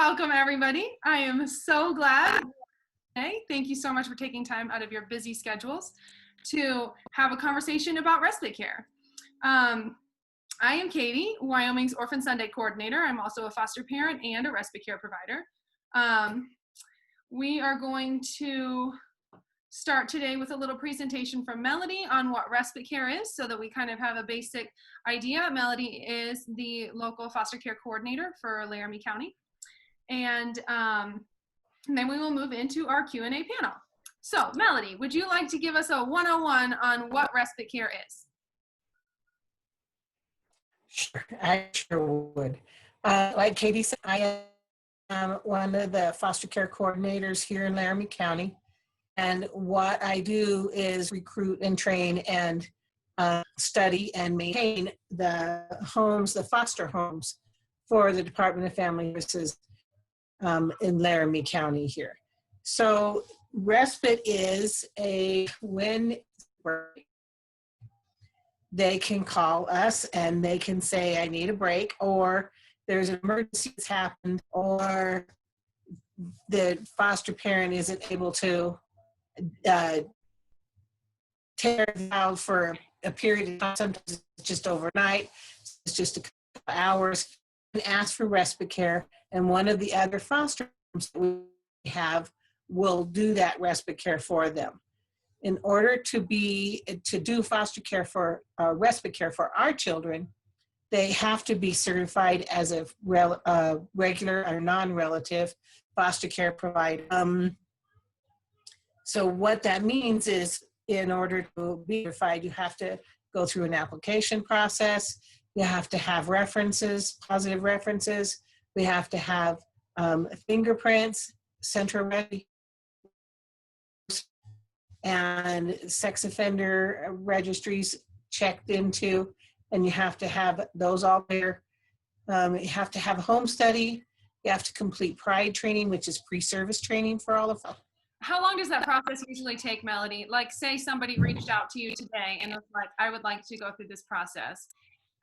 Welcome, everybody. I am so glad. Hey, thank you so much for taking time out of your busy schedules to have a conversation about respite care. I am Katie, Wyoming's Orphan Sunday Coordinator. I'm also a foster parent and a respite care provider. We are going to start today with a little presentation from Melody on what respite care is so that we kind of have a basic idea. Melody is the local foster care coordinator for Laramie County. And then we will move into our Q&A panel. So Melody, would you like to give us a 101 on what respite care is? Sure, I sure would. Like Katie said, I am one of the foster care coordinators here in Laramie County. And what I do is recruit and train and study and maintain the homes, the foster homes for the Department of Family Services in Laramie County here. So respite is when they can call us and they can say, I need a break, or there's an emergency that's happened, or the foster parent isn't able to take the child for a period of time. Sometimes it's just overnight, it's just a couple of hours, and ask for respite care. And one of the other foster homes that we have will do that respite care for them. In order to do foster care for respite care for our children, they have to be certified as a regular or non-relative foster care provider. So what that means is, in order to be certified, you have to go through an application process. You have to have references, positive references. We have to have fingerprints, central ready, and sex offender registries checked into, and you have to have those all there. You have to have a home study. You have to complete PRIDE training, which is pre-service training for all of them. How long does that process usually take, Melody? Like, say somebody reached out to you today and was like, I would like to go through this process.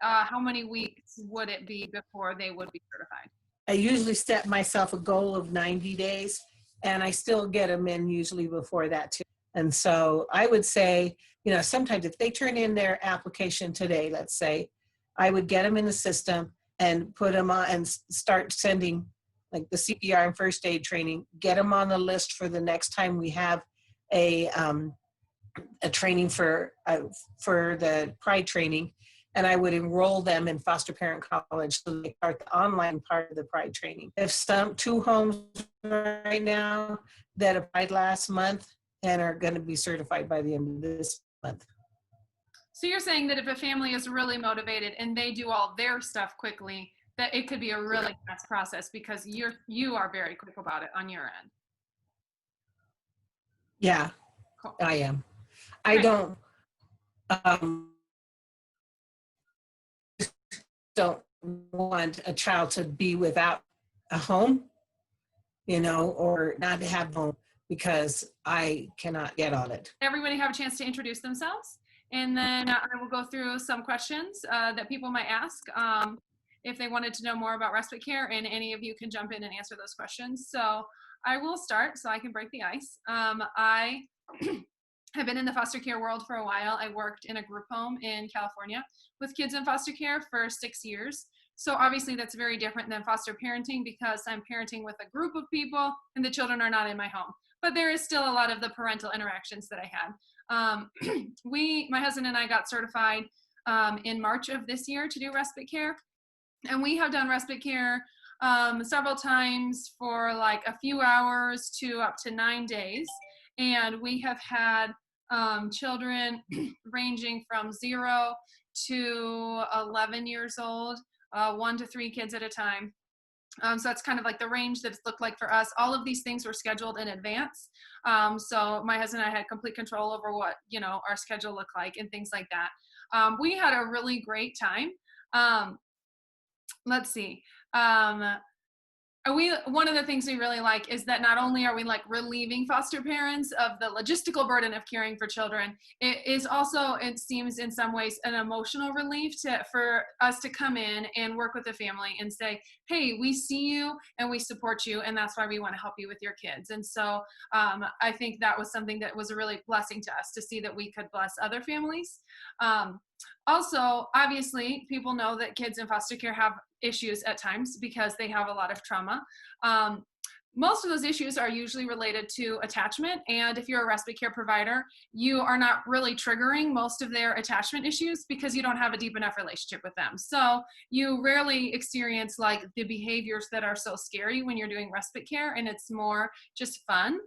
How many weeks would it be before they would be certified? I usually set myself a goal of 90 days, and I still get them in usually before that too. And so I would say, sometimes if they turn in their application today, let's say, I would get them in the system and put them on and start sending like the CPR and first aid training, get them on the list for the next time we have a training for the PRIDE training. And I would enroll them in foster parent college so they start the online part of the PRIDE training. If two homes right now that applied last month and are going to be certified by the end of this month. So you're saying that if a family is really motivated and they do all their stuff quickly, that it could be a really fast process because you are very quick about it on your end. Yeah, cool. I am. I don't want a child to be without a home, or not to have a home because I cannot get on it. Everybody have a chance to introduce themselves, and then I will go through some questions that people might ask if they wanted to know more about respite care, and any of you can jump in and answer those questions. So I will start so I can break the ice. I have been in the foster care world for a while. I worked in a group home in California with kids in foster care for 6 years. So obviously that's very different than foster parenting because I'm parenting with a group of people and the children are not in my home. But there is still a lot of the parental interactions that I had. My husband and I got certified in March of this year to do respite care. And we have done respite care several times for like a few hours to up to 9 days. And we have had children ranging from 0 to 11 years old, 1 to 3 kids at a time. So that's kind of like the range that it's looked like for us. All of these things were scheduled in advance. So my husband and I had complete control over what, our schedule looked like and things like that. We had a really great time. Let's see. one of the things we really like is that not only are we like relieving foster parents of the logistical burden of caring for children, it is also, it seems in some ways, an emotional relief for us to come in and work with the family and say, hey, we see you and we support you, and that's why we want to help you with your kids. And so I think that was something that was a really blessing to us, to see that we could bless other families. Also, obviously, people know that kids in foster care have issues at times because they have a lot of trauma. Most of those issues are usually related to attachment, and if you're a respite care provider, you are not really triggering most of their attachment issues because you don't have a deep enough relationship with them. So you rarely experience like the behaviors that are so scary when you're doing respite care, and it's more just fun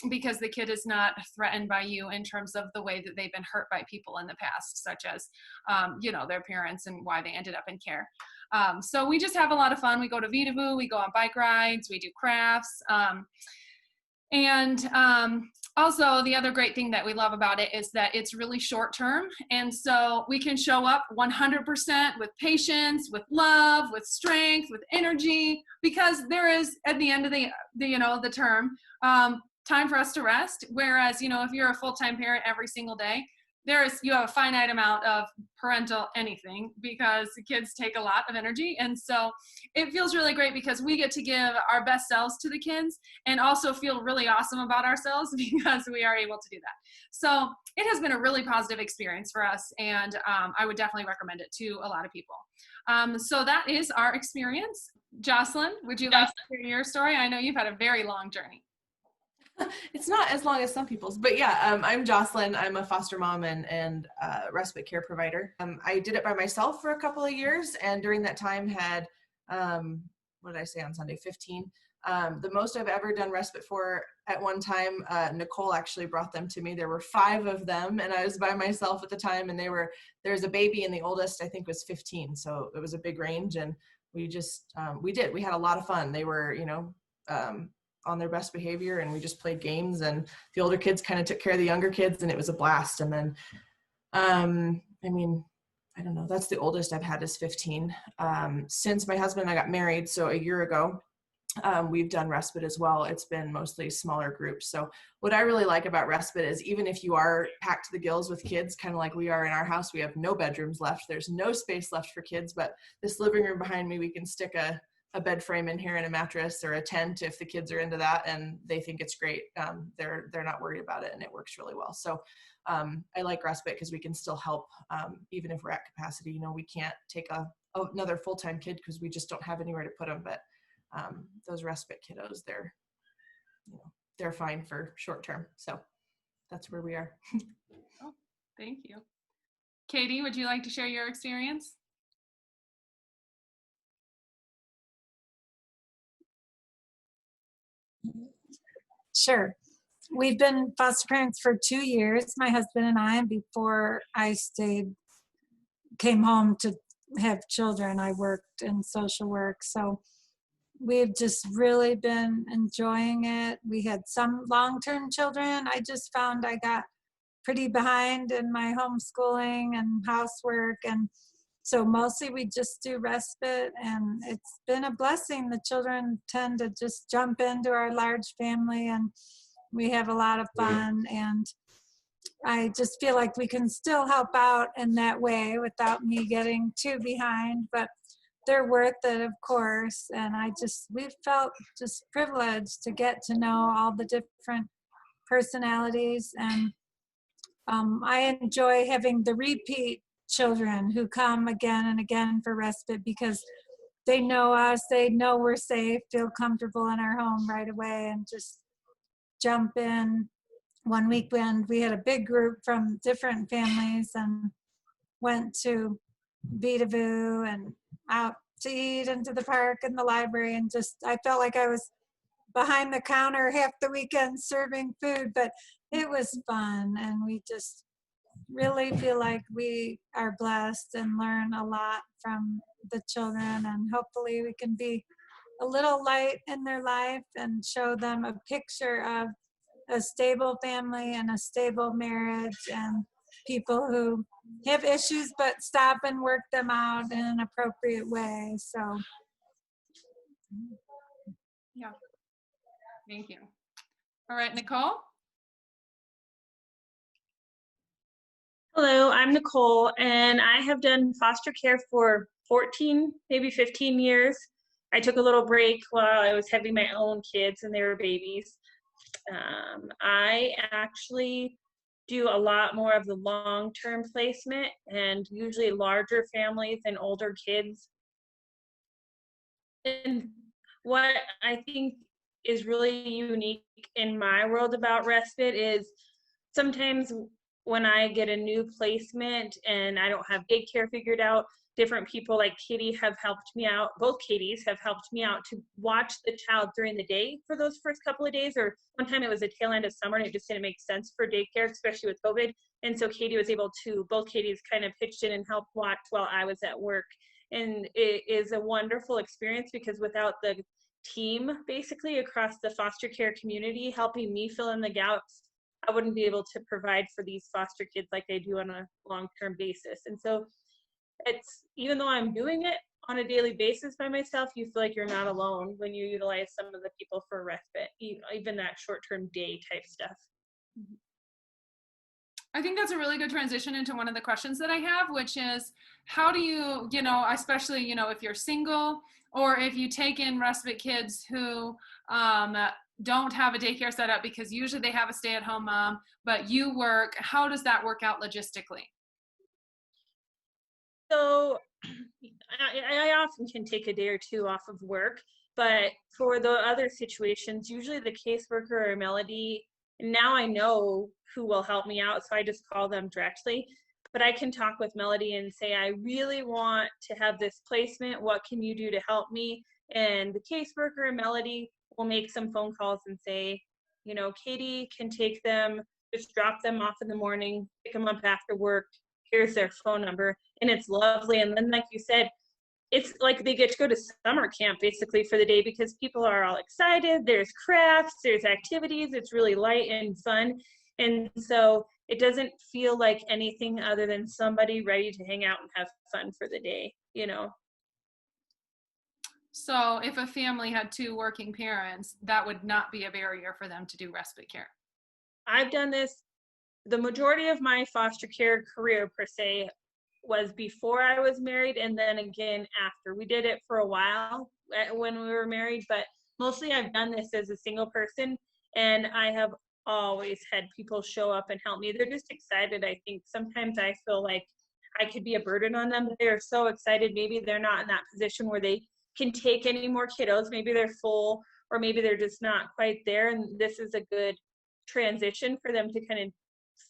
because the kid is not threatened by you in terms of the way that they've been hurt by people in the past, such as their parents and why they ended up in care. So we just have a lot of fun. We go to Vidavoo, we go on bike rides, we do crafts. Also, the other great thing that we love about it is that it's really short term. And so we can show up 100% with patience, with love, with strength, with energy, because there is, at the end of the term, time for us to rest. Whereas, if you're a full-time parent every single day, you have a finite amount of parental anything, because the kids take a lot of energy. And so it feels really great because we get to give our best selves to the kids and also feel really awesome about ourselves because we are able to do that. So it has been a really positive experience for us, and I would definitely recommend it to a lot of people. So that is our experience. Jocelyn, would you like to share your story? I know you've had a very long journey. It's not as long as some people's, but yeah, I'm Jocelyn. I'm a foster mom and respite care provider. I did it by myself for a couple of years, and during that time had, what did I say on Sunday, 15. The most I've ever done respite for at one time, Nicole actually brought them to me. There were 5 of them, and I was by myself at the time, and there's a baby, and the oldest I think was 15. So it was a big range, and we had a lot of fun. They were, on their best behavior, and we just played games, and the older kids kind of took care of the younger kids, and it was a blast. And then, I don't know, that's the oldest I've had is 15. Since my husband and I got married, so a year ago, we've done respite as well. It's been mostly smaller groups. So what I really like about respite is even if you are packed to the gills with kids, kind of like we are in our house, we have no bedrooms left. There's no space left for kids, but this living room behind me, we can stick a bed frame in here and a mattress or a tent if the kids are into that and they think it's great. They're not worried about it, and it works really well. So I like respite because we can still help even if we're at capacity. We can't take another full-time kid because we just don't have anywhere to put them. But those respite kiddos, they're fine for short term. So that's where we are. Oh, thank you. Katie, would you like to share your experience? Sure. We've been foster parents for 2 years, my husband and I, and before I came home to have children, I worked in social work. So we've just really been enjoying it. We had some long-term children. I just found I got pretty behind in my homeschooling and housework. And so mostly we just do respite, and it's been a blessing. The children tend to just jump into our large family, and we have a lot of fun. And I just feel like we can still help out in that way without me getting too behind, but they're worth it, of course. And we've felt just privileged to get to know all the different personalities. And I enjoy having the repeat children who come again and again for respite because they know us, they know we're safe, feel comfortable in our home right away, and just jump in. One weekend we had a big group from different families and went to Vidavoo and out to eat into the park and the library, and I felt like I was behind the counter half the weekend serving food, but it was fun. And we just really feel like we are blessed and learn a lot from the children, and hopefully we can be a little light in their life and show them a picture of a stable family and a stable marriage, and people who have issues but stop and work them out in an appropriate way. So Yeah. Thank you. All right, Nicole? Hello, I'm Nicole, and I have done foster care for 14, maybe 15 years. I took a little break while I was having my own kids and they were babies. I actually do a lot more of the long-term placement and usually larger families and older kids. And what I think is really unique in my world about respite is sometimes when I get a new placement and I don't have daycare figured out, different people like Katie have helped me out. Both Katies have helped me out to watch the child during the day for those first couple of days. Or one time it was a tail end of summer and it just didn't make sense for daycare, especially with COVID. And so Katie was able to, both Katies kind of pitched in and helped watch while I was at work. And it is a wonderful experience because without the team basically across the foster care community helping me fill in the gaps, I wouldn't be able to provide for these foster kids like I do on a long-term basis. And so it's, even though I'm doing it on a daily basis by myself, you feel like you're not alone when you utilize some of the people for respite, even that short-term day type stuff. I think that's a really good transition into one of the questions that I have, which is how do you, especially, if you're single or if you take in respite kids who don't have a daycare set up because usually they have a stay-at-home mom, but you work, how does that work out logistically? So I often can take a day or two off of work, but for the other situations, usually the caseworker or Melody, now I know who will help me out, so I just call them directly. But I can talk with Melody and say, I really want to have this placement. What can you do to help me? And the caseworker or Melody will make some phone calls and say, Katie can take them, just drop them off in the morning, pick them up after work. Here's their phone number. And it's lovely. And then, like you said, it's like they get to go to summer camp basically for the day because people are all excited. There's crafts, there's activities. It's really light and fun. And so it doesn't feel like anything other than somebody ready to hang out and have fun for the day, So if a family had 2 working parents, that would not be a barrier for them to do respite care. I've done this, the majority of my foster care career per se was before I was married and then again after. We did it for a while when we were married, but mostly I've done this as a single person, and I have always had people show up and help me. They're just excited. I think sometimes I feel like I could be a burden on them, but they're so excited. Maybe they're not in that position where they can take any more kiddos. Maybe they're full, or maybe they're just not quite there, and this is a good transition for them to kind of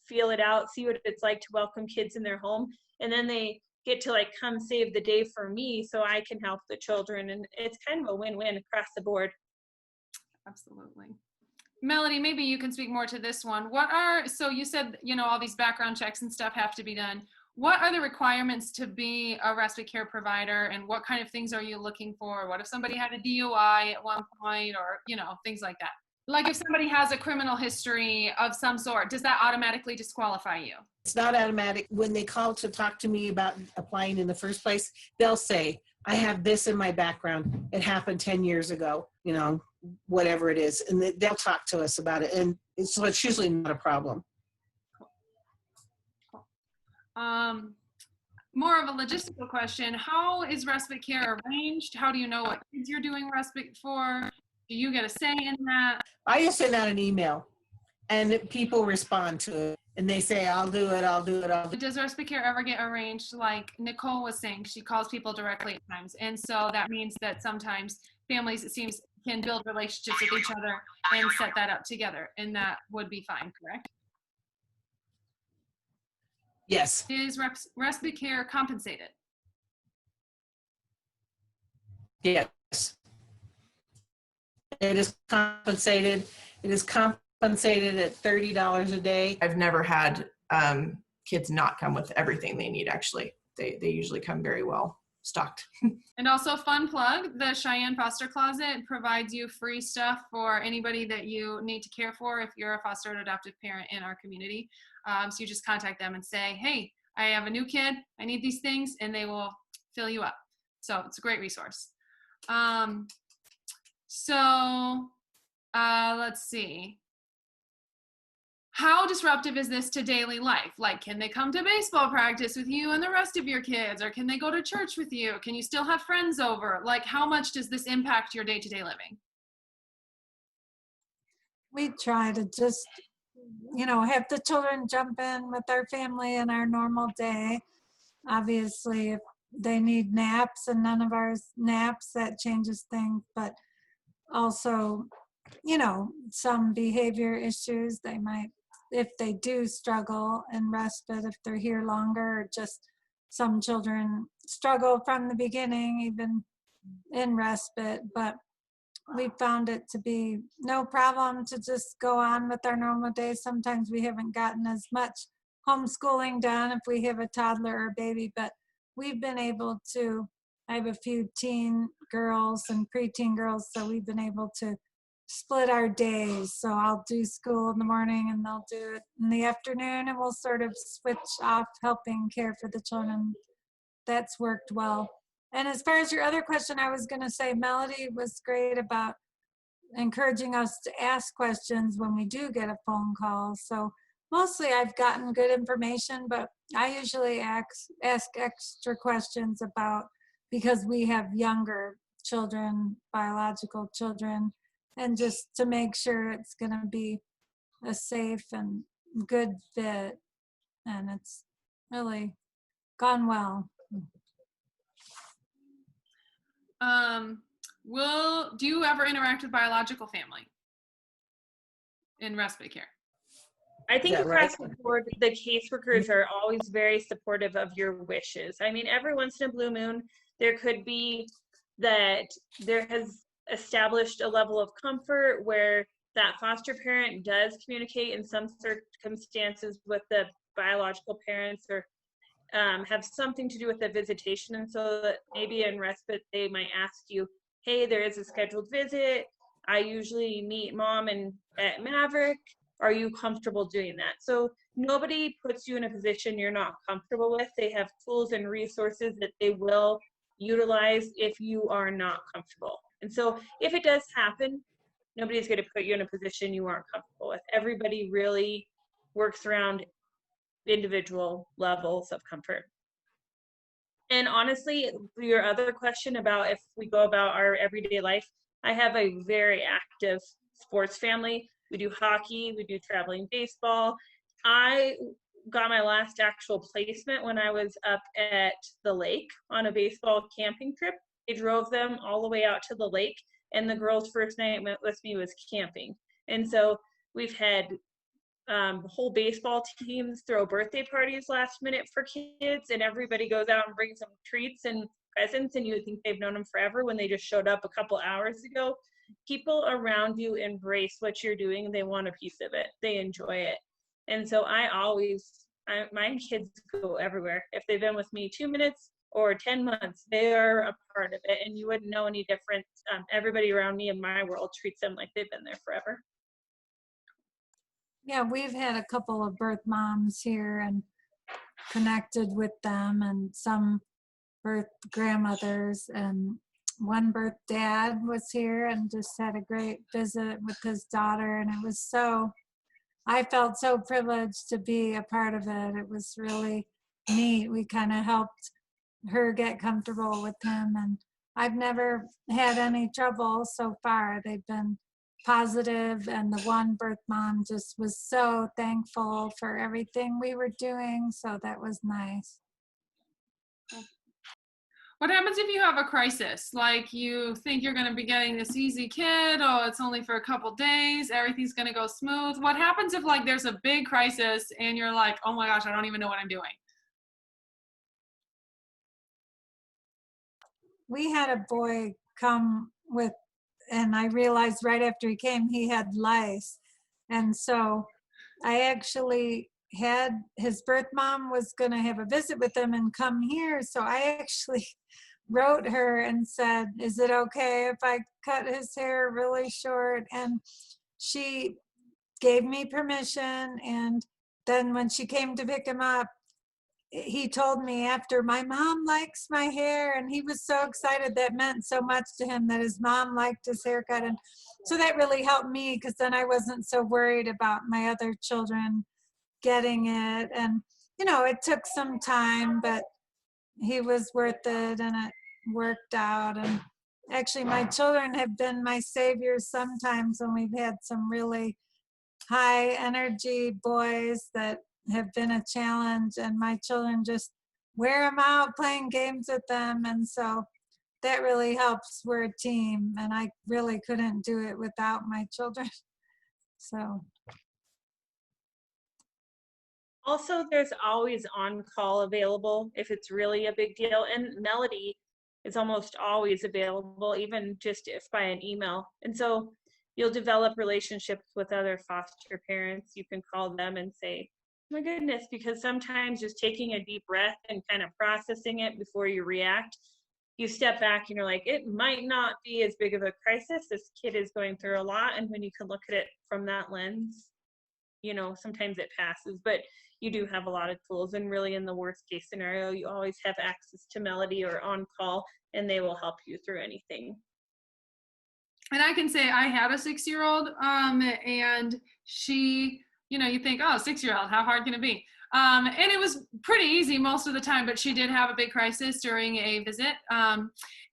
feel it out, see what it's like to welcome kids in their home, and then they get to come save the day for me so I can help the children, and it's kind of a win-win across the board. Absolutely. Melody, maybe you can speak more to this one. So you said, all these background checks and stuff have to be done. What are the requirements to be a respite care provider, and what kind of things are you looking for? What if somebody had a DUI at one point, or, things like that? Like if somebody has a criminal history of some sort, does that automatically disqualify you? It's not automatic. When they call to talk to me about applying in the first place, they'll say, I have this in my background. It happened 10 years ago, whatever it is. And they'll talk to us about it. And so it's usually not a problem. Cool. More of a logistical question. How is respite care arranged? How do you know what kids you're doing respite for? Do you get a say in that? I just send out an email and people respond to it. And they say, I'll do it, I'll do it, I'll do it. Does respite care ever get arranged? Like Nicole was saying, she calls people directly at times. And so that means that sometimes families, it seems, can build relationships with each other and set that up together. And that would be fine, correct? Yes. Is respite care compensated? Yes. It is compensated. It is compensated at $30 a day. I've never had kids not come with everything they need, actually. They usually come very well stocked. And also, fun plug, the Cheyenne Foster Closet provides you free stuff for anybody that you need to care for if you're a foster and adoptive parent in our community. So you just contact them and say, hey, I have a new kid, I need these things, and they will fill you up. So it's a great resource. So let's see. How disruptive is this to daily life? Like, can they come to baseball practice with you and the rest of your kids? Or can they go to church with you? Can you still have friends over? Like, how much does this impact your day-to-day living? We try to just, have the children jump in with our family in our normal day. Obviously, if they need naps and none of ours naps, that changes things. But also, some behavior issues, they might, if they do struggle in respite, if they're here longer, or just some children struggle from the beginning, even in respite. But we found it to be no problem to just go on with our normal days. Sometimes we haven't gotten as much homeschooling done if we have a toddler or baby, but we've been able to. I have a few teen girls and preteen girls, so we've been able to split our days. So I'll do school in the morning and they'll do it in the afternoon, and we'll sort of switch off helping care for the children. That's worked well. And as far as your other question, I was going to say Melody was great about encouraging us to ask questions when we do get a phone call. So mostly I've gotten good information, but I usually ask extra questions about, because we have younger children, biological children, and just to make sure it's going to be a safe and good fit. And it's really gone well. Do you ever interact with biological family in respite care? I think Is that across right? the board, the caseworkers are always very supportive of your wishes. I mean, every once in a blue moon, there could be that there has established a level of comfort where that foster parent does communicate in some circumstances with the biological parents, or have something to do with the visitation. And so that maybe in respite, they might ask you, hey, there is a scheduled visit. I usually meet mom at Maverick. Are you comfortable doing that? So nobody puts you in a position you're not comfortable with. They have tools and resources that they will utilize if you are not comfortable. And so if it does happen, nobody's going to put you in a position you aren't comfortable with. Everybody really works around individual levels of comfort. And honestly, your other question about if we go about our everyday life, I have a very active sports family. We do hockey, we do traveling baseball. I got my last actual placement when I was up at the lake on a baseball camping trip. I drove them all the way out to the lake, and the girls' first night with me was camping. And so we've had whole baseball teams throw birthday parties last minute for kids, and everybody goes out and brings them treats and presents, and you would think they've known them forever when they just showed up a couple hours ago. People around you embrace what you're doing. They want a piece of it. They enjoy it. And so my kids go everywhere. If they've been with me 2 minutes or 10 months, they are a part of it, and you wouldn't know any difference. Everybody around me in my world treats them like they've been there forever. Yeah, we've had a couple of birth moms here and connected with them, and some birth grandmothers, and one birth dad was here and just had a great visit with his daughter. And I felt so privileged to be a part of it. It was really neat. We kind of helped her get comfortable with him, and I've never had any trouble so far. They've been positive, and the one birth mom just was so thankful for everything we were doing, so that was nice. What happens if you have a crisis? Like, you think you're going to be getting this easy kid, oh, it's only for a couple days, everything's going to go smooth. What happens if like there's a big crisis and you're like, oh my gosh, I don't even know what I'm doing? We had a boy come with, and I realized right after he came, he had lice. And so I actually had, his birth mom was going to have a visit with him and come here. So I actually wrote her and said, is it okay if I cut his hair really short? And she gave me permission. And then when she came to pick him up, he told me after, my mom likes my hair, and he was so excited. That meant so much to him that his mom liked his haircut. And so that really helped me, because then I wasn't so worried about my other children getting it. And, you know, it took some time, but he was worth it, and it worked out. And actually, my children have been my saviors sometimes when we've had some really high energy boys that have been a challenge, and my children just wear them out playing games with them. And so that really helps. We're a team, and I really couldn't do it without my children. So Also, there's always on-call available if it's really a big deal, and Melody is almost always available, even just if by an email. And so you'll develop relationships with other foster parents. You can call them and say, my goodness, because sometimes just taking a deep breath and kind of processing it before you react, you step back and you're like, it might not be as big of a crisis. This kid is going through a lot. And when you can look at it from that lens, you know, sometimes it passes, but you do have a lot of tools. And really, in the worst case scenario, you always have access to Melody or on call, and they will help you through anything. And I can say I had a 6-year-old, and she, you know, you think, oh, 6-year-old, how hard can it be? And it was pretty easy most of the time, but she did have a big crisis during a visit.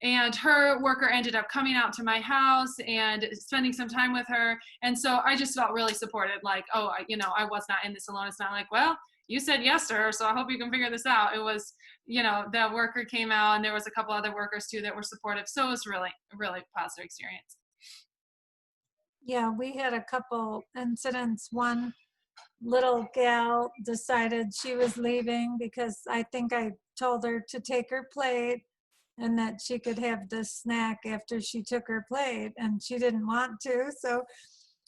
And her worker ended up coming out to my house and spending some time with her. And so I just felt really supported, like, oh, you know, I was not in this alone. It's not like, well, you said yes to her, so I hope you can figure this out. It was, you know, the worker came out, and there was a couple other workers too that were supportive. So it was really, really positive experience. yeah, we had a couple incidents. One little gal decided she was leaving because I think I told her to take her plate and that she could have this snack after she took her plate, and she didn't want to.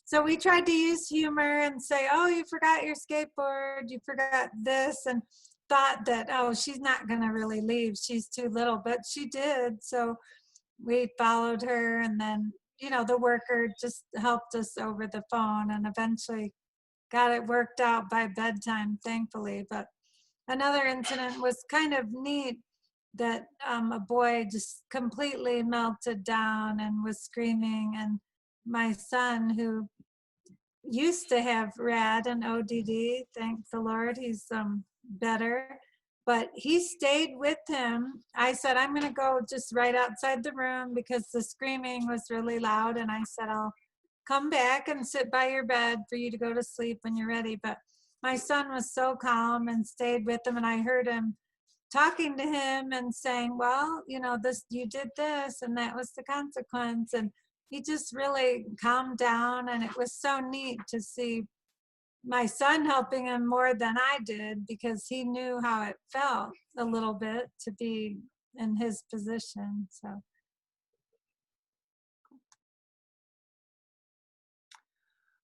So we tried to use humor and say, oh, you forgot your skateboard, you forgot this, and thought that, oh, she's not going to really leave, she's too little, but she did. So we followed her, and then, you know, the worker just helped us over the phone and eventually got it worked out by bedtime, thankfully. But another incident was kind of neat, that a boy just completely melted down and was screaming. And my son, who used to have RAD and ODD, thank the Lord, he's better, but he stayed with him. I said, I'm going to go just right outside the room because the screaming was really loud. And I said, I'll come back and sit by your bed for you to go to sleep when you're ready. But my son was so calm and stayed with him. And I heard him talking to him and saying, well, you know, this, you did this, and that was the consequence. And he just really calmed down. And it was so neat to see my son helping him more than I did, because he knew how it felt a little bit to be in his position. So.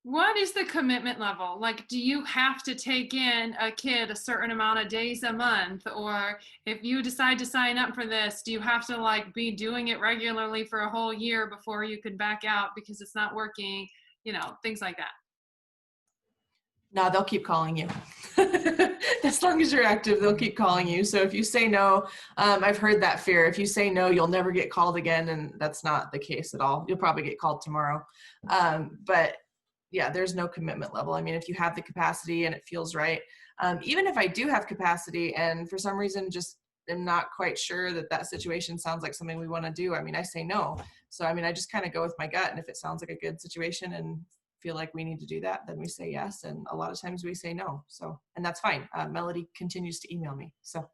What is the commitment level? Like, do you have to take in a kid a certain amount of days a month? Or if you decide to sign up for this, do you have to like be doing it regularly for a whole year before you can back out because it's not working? You know, things like that. No, they'll keep calling you. As long as you're active, they'll keep calling you. So if you say no, I've heard that fear. If you say no, you'll never get called again. And that's not the case at all. You'll probably get called tomorrow. But yeah, there's no commitment level. I mean, if you have the capacity and it feels right, even if I do have capacity and for some reason just am not quite sure that that situation sounds like something we want to do, I mean, I say no. So, I mean, I just kind of go with my gut. And if it sounds like a good situation and feel like we need to do that, then we say yes. And a lot of times we say no. So, and that's fine. Melody continues to email me. So.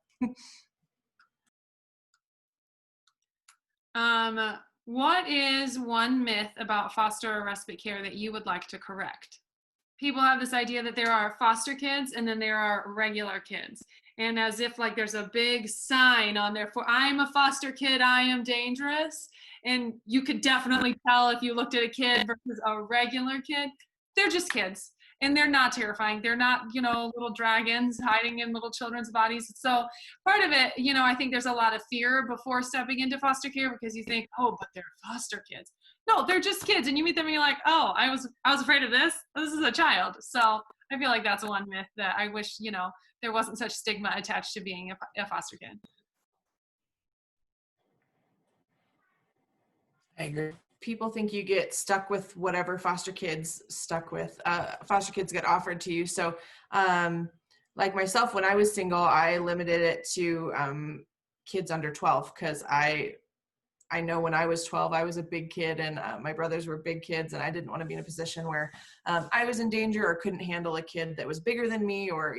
What is one myth about foster or respite care that you would like to correct? People have this idea that there are foster kids and then there are regular kids. And as if like there's a big sign on there for, I'm a foster kid, I am dangerous. And you could definitely tell if you looked at a kid versus a regular kid, they're just kids. And they're not terrifying. They're not, you know, little dragons hiding in little children's bodies. So part of it, you know, I think there's a lot of fear before stepping into foster care because you think, oh, but they're foster kids. No, they're just kids, and you meet them and you're like, oh, I was afraid of this. This is a child. So I feel like that's one myth that I wish, there wasn't such stigma attached to being a foster kid. I agree. People think you get stuck with whatever foster kids get offered to you. So like myself, when I was single, I limited it to kids under 12, because I know when I was 12, I was a big kid, and my brothers were big kids, and I didn't want to be in a position where I was in danger or couldn't handle a kid that was bigger than me, or,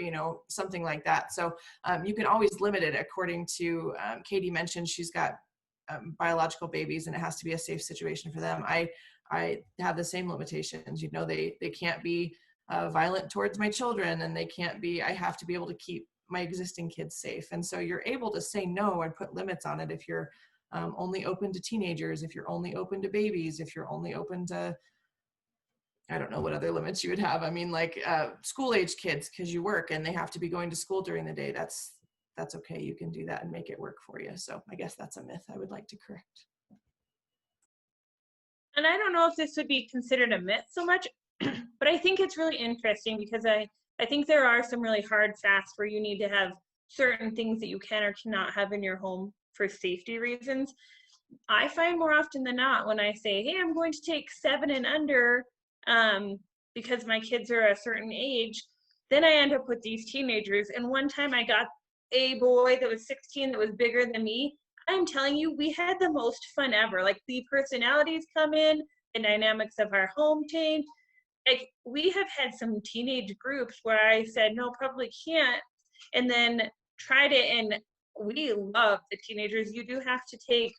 something like that. So you can always limit it according to, Katie mentioned she's got biological babies, and it has to be a safe situation for them. I have the same limitations. They can't be violent towards my children, and I have to be able to keep my existing kids safe. And so you're able to say no and put limits on it if you're only open to teenagers, if you're only open to babies, if you're only open to, I don't know what other limits you would have. I mean, like school age kids, because you work and they have to be going to school during the day. That's okay. You can do that and make it work for you. So I guess that's a myth I would like to correct. And I don't know if this would be considered a myth so much, but I think it's really interesting because I think there are some really hard facts where you need to have certain things that you can or cannot have in your home for safety reasons. I find more often than not when I say, hey, I'm going to take 7 and under because my kids are a certain age, then I end up with these teenagers. And one time I got a boy that was 16 that was bigger than me. I'm telling you, we had the most fun ever. Like, the personalities come in, the dynamics of our home change. Like, we have had some teenage groups where I said, no, probably can't, and then tried it, and we love the teenagers. You do have to take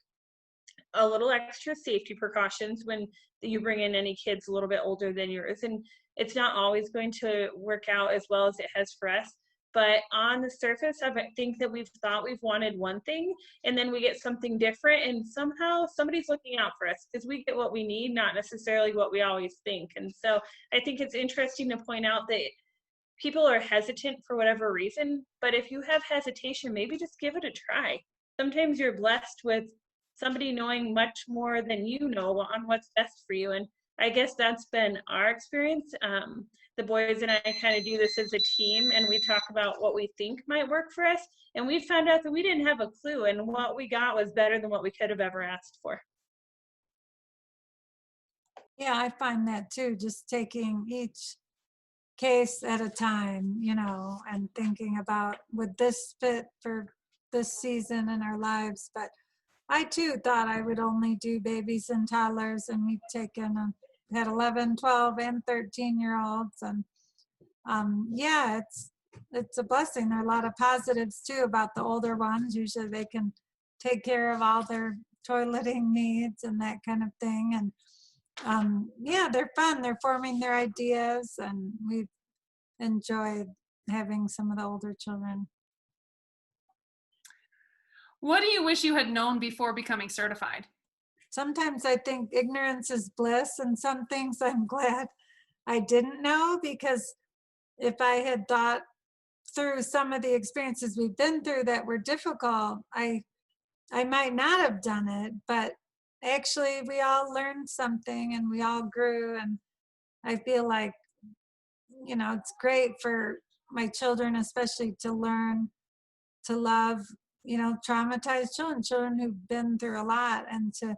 a little extra safety precautions when you bring in any kids a little bit older than yours, and it's not always going to work out as well as it has for us. But on the surface, I think that we've wanted one thing, and then we get something different, and somehow somebody's looking out for us because we get what we need, not necessarily what we always think. And so I think it's interesting to point out that people are hesitant for whatever reason, but if you have hesitation, maybe just give it a try. Sometimes you're blessed with somebody knowing much more than you know on what's best for you. And I guess that's been our experience. The boys and I kind of do this as a team, and we talk about what we think might work for us. And we found out that we didn't have a clue, and what we got was better than what we could have ever asked for. Yeah, I find that too, just taking each case at a time, and thinking about, would this fit for this season in our lives? But I too thought I would only do babies and toddlers, and we've taken had 11, 12, and 13-year-olds, and yeah, it's a blessing. There are a lot of positives too about the older ones. Usually they can take care of all their toileting needs and that kind of thing, and yeah, they're fun. They're forming their ideas, and we've enjoyed having some of the older children. What do you wish you had known before becoming certified? Sometimes I think ignorance is bliss, and some things I'm glad I didn't know, because if I had thought through some of the experiences we've been through that were difficult, I might not have done it. But actually, we all learned something, and we all grew, and I feel like, it's great for my children, especially, to learn to love, traumatized children who've been through a lot, and to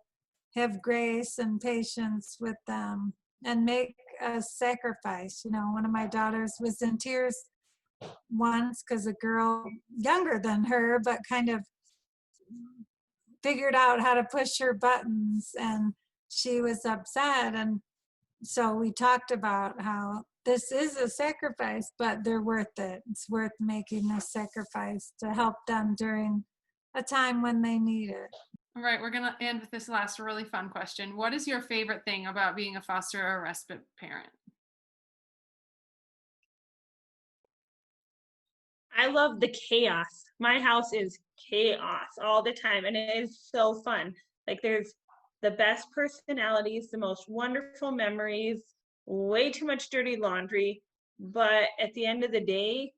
have grace and patience with them and make a sacrifice. One of my daughters was in tears once because a girl younger than her, but kind of figured out how to push her buttons, and she was upset. And so we talked about how this is a sacrifice, but they're worth it. It's worth making a sacrifice to help them during a time when they need it. All right, we're going to end with this last really fun question. What is your favorite thing about being a foster or respite parent? I love the chaos. My house is chaos all the time, and it is so fun. Like, there's the best personalities, the most wonderful memories, way too much dirty laundry, but at the end of the day,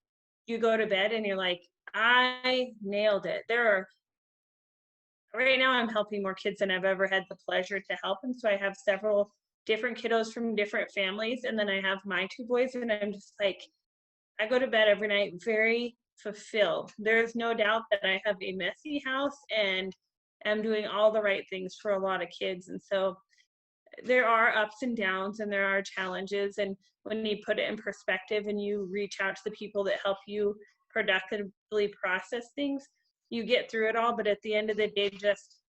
you go to bed and you're like, I nailed it. There are right now I'm helping more kids than I've ever had the pleasure to help. And so I have several different kiddos from different families. And then I have my 2 boys, and I'm just like, I go to bed every night very fulfilled. There's no doubt that I have a messy house and am doing all the right things for a lot of kids. And so there are ups and downs and there are challenges. And when you put it in perspective and you reach out to the people that help you productively process things, you get through it all. But at the end of the day, just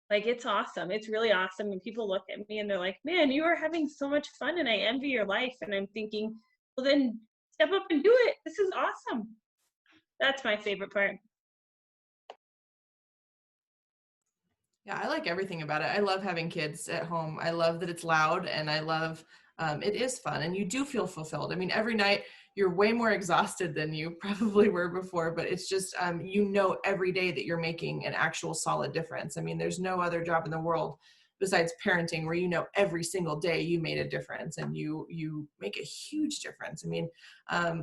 like, it's awesome. It's really awesome. And people look at me and they're like, man, you are having so much fun and I envy your life. And I'm thinking, well, then step up and do it. This is awesome. That's my favorite part. Yeah, I like everything about it. I love having kids at home. I love that it's loud, and I love it is fun, and you do feel fulfilled. I mean, every night you're way more exhausted than you probably were before, but it's just you know every day that you're making an actual solid difference. I mean, there's no other job in the world besides parenting where you know every single day you made a difference, and you make a huge difference. I mean,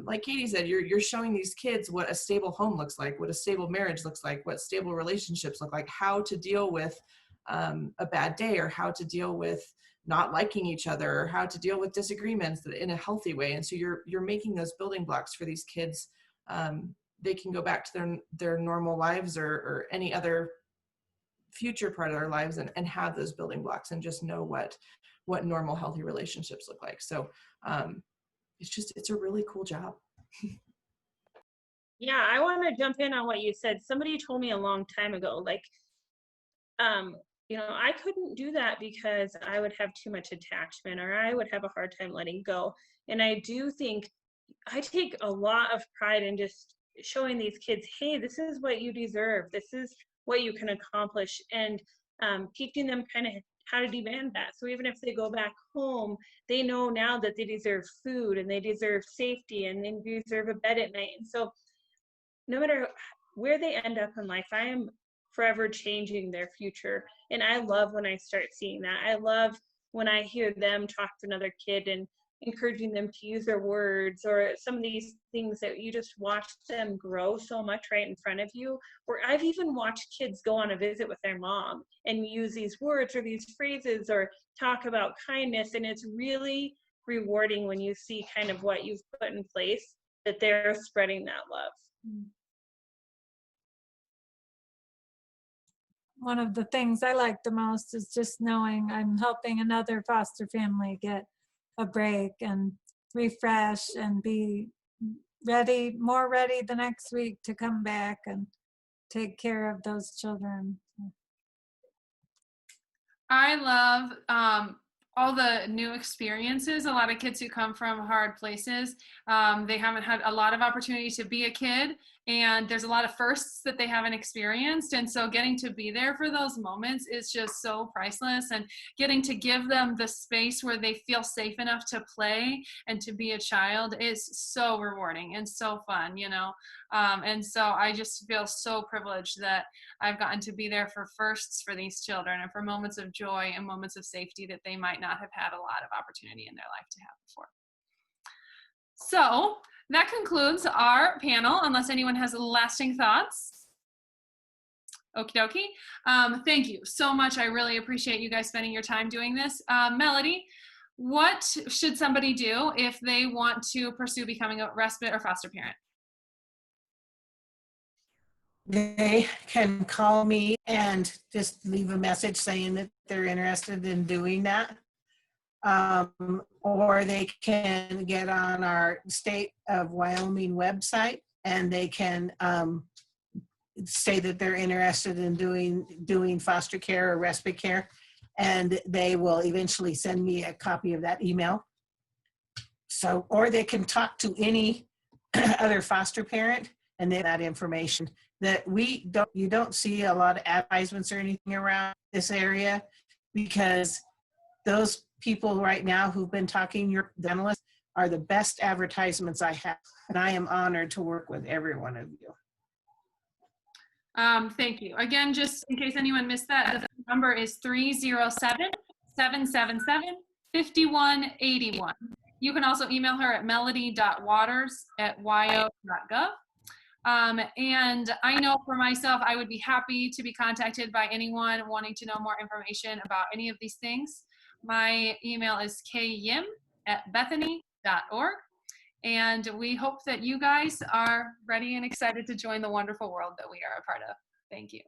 like Katie said, you're showing these kids what a stable home looks like, what a stable marriage looks like, what stable relationships look like, how to deal with a bad day, or how to deal with not liking each other, or how to deal with disagreements in a healthy way. And so you're making those building blocks for these kids. They can go back to their normal lives or any other future part of their lives and have those building blocks and just know what normal healthy relationships look like. So it's a really cool job. Yeah, I want to jump in on what you said. Somebody told me a long time ago, like, I couldn't do that because I would have too much attachment or I would have a hard time letting go. And I do think I take a lot of pride in just showing these kids, hey, this is what you deserve. This is what you can accomplish, and teaching them kind of how to demand that. So even if they go back home, they know now that they deserve food and they deserve safety and they deserve a bed at night. And so no matter where they end up in life, I am forever changing their future. And I love when I start seeing that. I love when I hear them talk to another kid and encouraging them to use their words, or some of these things that you just watch them grow so much right in front of you. Or I've even watched kids go on a visit with their mom and use these words or these phrases or talk about kindness. And it's really rewarding when you see kind of what you've put in place, that they're spreading that love. One of the things I like the most is just knowing I'm helping another foster family get a break and refresh and be ready, more ready the next week to come back and take care of those children. I love all the new experiences. A lot of kids who come from hard places, they haven't had a lot of opportunity to be a kid, and there's a lot of firsts that they haven't experienced. And so getting to be there for those moments is just so priceless, and getting to give them the space where they feel safe enough to play and to be a child is so rewarding and so fun, and so I just feel so privileged that I've gotten to be there for firsts for these children and for moments of joy and moments of safety that they might not have had a lot of opportunity in their life to have before. So that concludes our panel, unless anyone has lasting thoughts. Okie dokie. Thank you so much. I really appreciate you guys spending your time doing this. Melody, what should somebody do if they want to pursue becoming a respite or foster parent? They can call me and just leave a message saying that they're interested in doing that. Or they can get on our state of Wyoming website and they can say that they're interested in doing foster care or respite care, and they will eventually send me a copy of that email. So, or they can talk to any other foster parent and then that information. That you don't see a lot of advertisements or anything around this area, because those people right now who've been talking, your journalists, are the best advertisements I have. And I am honored to work with every one of you. Thank you. Again, just in case anyone missed that, the number is 307-777-5181. You can also email her at melody.waters@wyo.gov. And I know for myself, I would be happy to be contacted by anyone wanting to know more information about any of these things. My email is kyim@bethany.org. And we hope that you guys are ready and excited to join the wonderful world that we are a part of. Thank you.